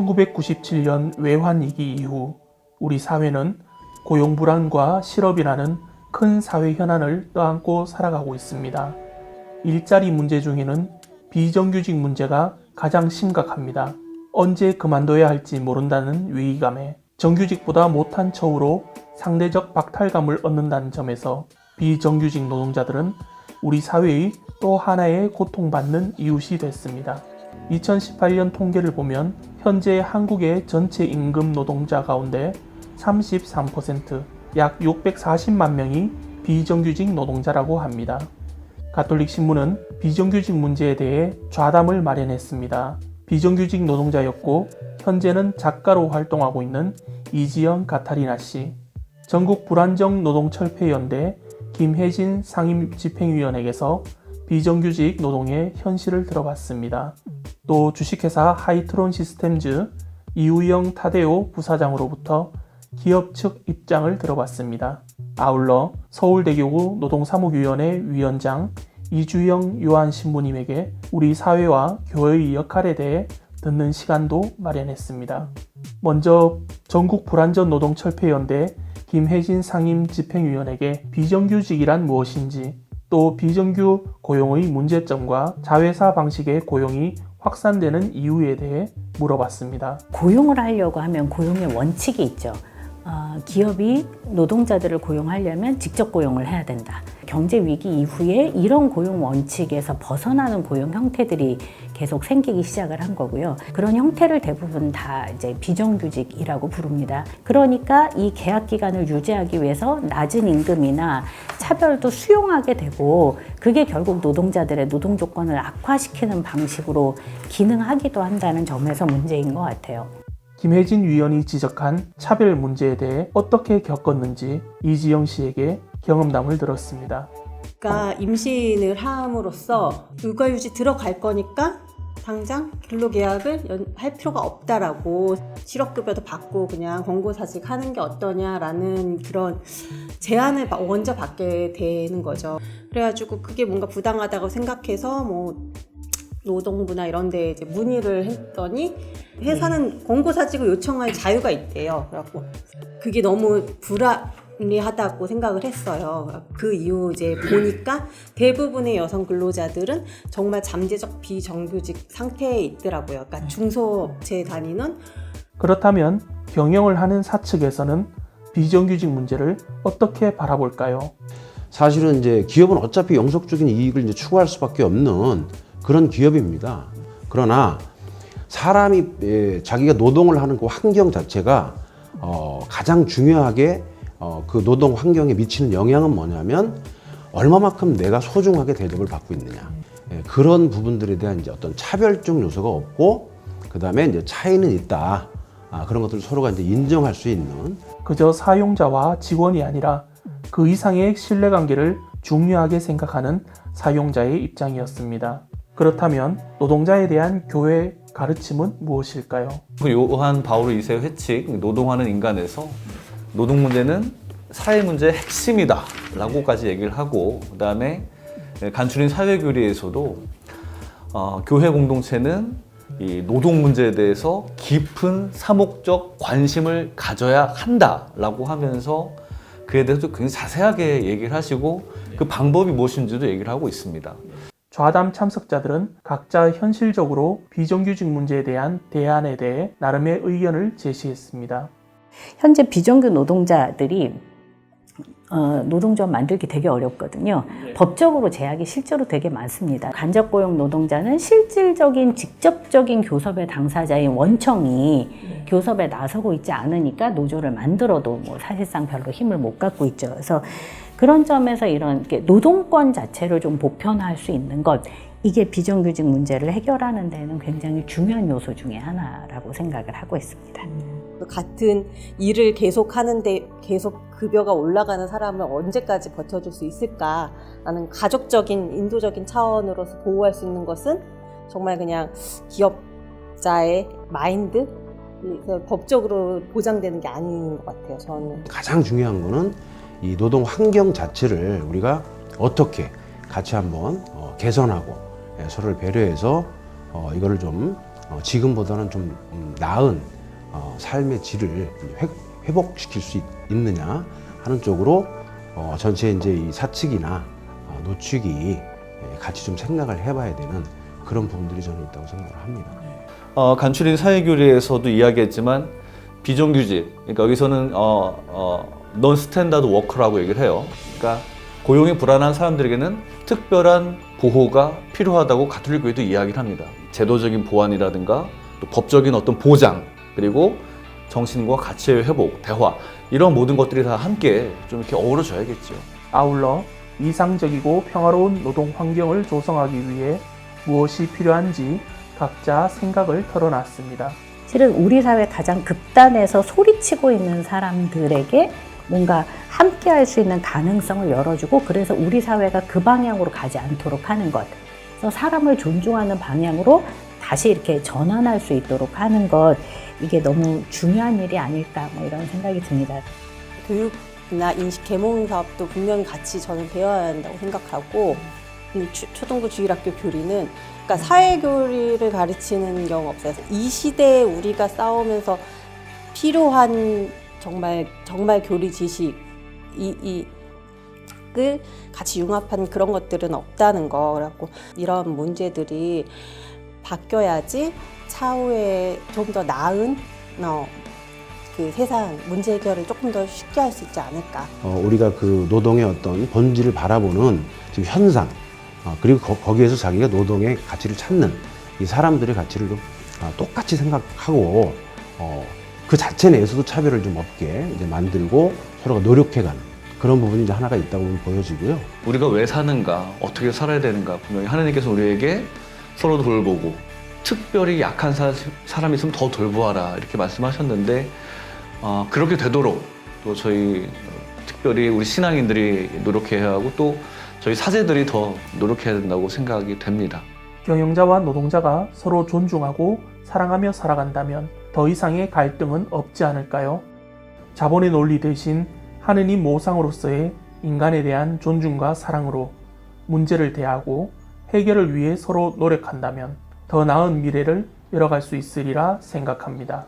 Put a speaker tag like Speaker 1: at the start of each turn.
Speaker 1: 1997년 외환위기 이후 우리 사회는 고용 불안과 실업이라는 큰 사회 현안을 떠안고 살아가고 있습니다. 일자리 문제 중에는 비정규직 문제가 가장 심각합니다. 언제 그만둬야 할지 모른다는 위기감에 정규직보다 못한 처우로 상대적 박탈감을 얻는다는 점에서 비정규직 노동자들은 우리 사회의 또 하나의 고통받는 이웃이 됐습니다. 2018년 통계를 보면 현재 한국의 전체 임금 노동자 가운데 33%, 약 640만 명이 비정규직 노동자라고 합니다. 가톨릭 신문은 비정규직 문제에 대해 좌담을 마련했습니다. 비정규직 노동자였고 현재는 작가로 활동하고 있는 이지영 가타리나 씨, 전국 불안정 노동철폐연대 김혜진 상임집행위원에게서 비정규직 노동의 현실을 들어봤습니다. 또 주식회사 하이트론 시스템즈 이우영 타데오 부사장으로부터 기업 측 입장을 들어봤습니다. 아울러 서울대교구 노동사무위원회 위원장 이주영 요한신부님에게 우리 사회와 교회의 역할에 대해 듣는 시간도 마련했습니다. 먼저 전국 불안전 노동철폐연대 김혜진 상임집행위원에게 비정규직이란 무엇인지, 또 비정규 고용의 문제점과 자회사 방식의 고용이 확산되는 이유에 대해 물어봤습니다.
Speaker 2: 고용을 하려고 하면 고용의 원칙이 있죠. 기업이 노동자들을 고용하려면 직접 고용을 해야 된다. 경제 위기 이후에 이런 고용 원칙에서 벗어나는 고용 형태들이 계속 생기기 시작을 한 거고요. 그런 형태를 대부분 다 이제 비정규직이라고 부릅니다. 그러니까 이 계약 기간을 유지하기 위해서 낮은 임금이나 차별도 수용하게 되고, 그게 결국 노동자들의 노동 조건을 악화시키는 방식으로 기능하기도 한다는 점에서 문제인 것 같아요.
Speaker 1: 김혜진 위원이 지적한 차별 문제에 대해 어떻게 겪었는지 이지영 씨에게 경험담을 들었습니다.
Speaker 3: 그러니까 임신을 함으로써 육아휴직 들어갈 거니까 당장 근로계약을 할 필요가 없다라고, 실업급여도 받고 그냥 권고사직 하는 게 어떠냐라는 그런 제안을 먼저 받게 되는 거죠. 그래가지고 그게 뭔가 부당하다고 생각해서 노동부나 이런 데 이제 문의를 했더니 회사는 권고사직을 요청할 자유가 있대요. 그래갖고 그게 너무 불합리하다고 생각을 했어요. 그 이후 이제 보니까 대부분의 여성 근로자들은 정말 잠재적 비정규직 상태에 있더라고요. 그러니까 중소업체에 다니는.
Speaker 1: 그렇다면 경영을 하는 사측에서는 비정규직 문제를 어떻게 바라볼까요?
Speaker 4: 사실은 이제 기업은 어차피 영속적인 이익을 이제 추구할 수밖에 없는 그런 기업입니다. 그러나 사람이 자기가 노동을 하는 그 환경 자체가 가장 중요하게 그 노동 환경에 미치는 영향은 뭐냐면 얼마만큼 내가 소중하게 대접을 받고 있느냐. 그런 부분들에 대한 이제 어떤 차별적 요소가 없고, 그 다음에 이제 차이는 있다. 그런 것들을 서로가 이제 인정할 수 있는.
Speaker 1: 그저 사용자와 직원이 아니라 그 이상의 신뢰관계를 중요하게 생각하는 사용자의 입장이었습니다. 그렇다면 노동자에 대한 교회 가르침은 무엇일까요?
Speaker 5: 요한 바오로 2세 회칙 노동하는 인간에서 노동 문제는 사회 문제의 핵심이다 라고까지 얘기를 하고, 그 다음에 간추린 사회교리에서도 교회 공동체는 이 노동 문제에 대해서 깊은 사목적 관심을 가져야 한다 라고 하면서 그에 대해서 굉장히 자세하게 얘기를 하시고, 그 방법이 무엇인지도 얘기를 하고 있습니다.
Speaker 1: 좌담 참석자들은 각자 현실적으로 비정규직 문제에 대한 대안에 대해 나름의 의견을 제시했습니다.
Speaker 2: 현재 비정규 노동자들이 노동조합 만들기 되게 어렵거든요. 법적으로 제약이 실제로 되게 많습니다. 간접고용 노동자는 실질적인 직접적인 교섭의 당사자인 원청이 교섭에 나서고 있지 않으니까 노조를 만들어도 사실상 별로 힘을 못 갖고 있죠. 그래서 그런 점에서 이런 노동권 자체를 좀 보편화할 수 있는 것, 이게 비정규직 문제를 해결하는 데는 굉장히 중요한 요소 중에 하나라고 생각을 하고 있습니다.
Speaker 3: 같은 일을 계속 하는데 계속 급여가 올라가는 사람을 언제까지 버텨줄 수 있을까라는 가족적인 인도적인 차원으로서 보호할 수 있는 것은 정말 그냥 기업자의 마인드, 법적으로 보장되는 게 아닌 것 같아요. 저는
Speaker 4: 가장 중요한 거는 이 노동 환경 자체를 우리가 어떻게 같이 한번 개선하고 서로를 배려해서 이거를 좀 지금보다는 좀 나은 삶의 질을 회복시킬 수 있느냐 하는 쪽으로 전체 이제 이 사측이나 노측이 같이 좀 생각을 해봐야 되는 그런 부분들이 저는 있다고 생각을 합니다.
Speaker 5: 간추린 사회교리에서도 이야기했지만 비정규직, 그러니까 여기서는 non 스탠다드 워커라고 얘기를 해요. 그러니까 고용이 불안한 사람들에게는 특별한 보호가 필요하다고 가톨릭교회도 이야기를 합니다. 제도적인 보완이라든가 또 법적인 어떤 보장, 그리고 정신과 가치의 회복, 대화, 이런 모든 것들이 다 함께 좀 이렇게 어우러져야겠죠.
Speaker 1: 아울러 이상적이고 평화로운 노동 환경을 조성하기 위해 무엇이 필요한지 각자 생각을 털어놨습니다.
Speaker 2: 실은 우리 사회 가장 극단에서 소리치고 있는 사람들에게 뭔가 함께 할 수 있는 가능성을 열어주고, 그래서 우리 사회가 그 방향으로 가지 않도록 하는 것. 그래서 사람을 존중하는 방향으로 다시 이렇게 전환할 수 있도록 하는 것, 이게 너무 중요한 일이 아닐까, 뭐 이런 생각이 듭니다.
Speaker 3: 교육이나 인식 계몽 사업도 분명히 같이 저는 배워야 한다고 생각하고, 근데 초등부 주일학교 교리는 그러니까 사회 교리를 가르치는 경우 없어요. 이 시대에 우리가 싸우면서 필요한 정말 교리 지식 이을 같이 융합한 그런 것들은 없다는 거. 그래갖고 이런 문제들이 바뀌어야지 차후에 좀 더 나은 그 세상 문제 해결을 조금 더 쉽게 할 수 있지 않을까.
Speaker 4: 우리가 그 노동의 어떤 본질을 바라보는 지금 현상, 그리고 거기에서 자기가 노동의 가치를 찾는 이 사람들의 가치를 좀 똑같이 생각하고 그 자체 내에서도 차별을 좀 없게 이제 만들고 서로가 노력해가는 그런 부분이 이제 하나가 있다고 보여지고요.
Speaker 5: 우리가 왜 사는가, 어떻게 살아야 되는가, 분명히 하나님께서 우리에게 서로 돌보고 특별히 약한 사람이 있으면 더 돌보아라 이렇게 말씀하셨는데, 그렇게 되도록 또 저희 특별히 우리 신앙인들이 노력해야 하고 또 저희 사제들이 더 노력해야 된다고 생각이 됩니다.
Speaker 1: 경영자와 노동자가 서로 존중하고 사랑하며 살아간다면 더 이상의 갈등은 없지 않을까요? 자본의 논리 대신 하느님 모상으로서의 인간에 대한 존중과 사랑으로 문제를 대하고 해결을 위해 서로 노력한다면 더 나은 미래를 열어갈 수 있으리라 생각합니다.